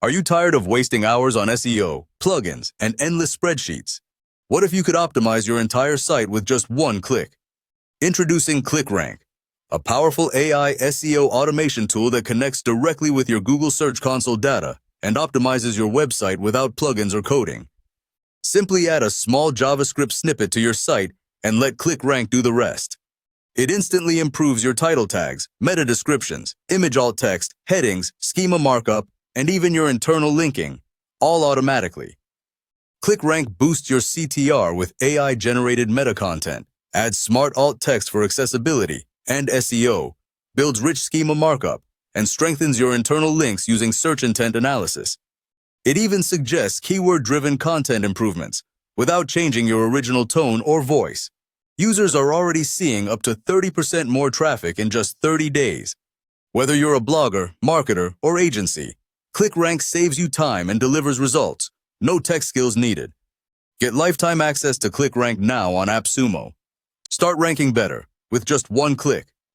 Are you tired of wasting hours on SEO, plugins, and endless spreadsheets? What if you could optimize your entire site with just one click? Introducing ClickRank, a powerful AI SEO automation tool that connects directly with your Google Search Console data and optimizes your website without plugins or coding. Simply add a small JavaScript snippet to your site and let ClickRank do the rest. It instantly improves your title tags, meta descriptions, image alt text, headings, schema markup, and even your internal linking, all automatically. ClickRank boosts your CTR with AI-generated meta content, adds smart alt text for accessibility and SEO, builds rich schema markup, and strengthens your internal links using search intent analysis. It even suggests keyword-driven content improvements without changing your original tone or voice. Users are already seeing up to 30% more traffic in just 30 days. Whether you're a blogger, marketer, or agency, ClickRank saves you time and delivers results. No tech skills needed. Get lifetime access to ClickRank now on AppSumo. Start ranking better with just one click.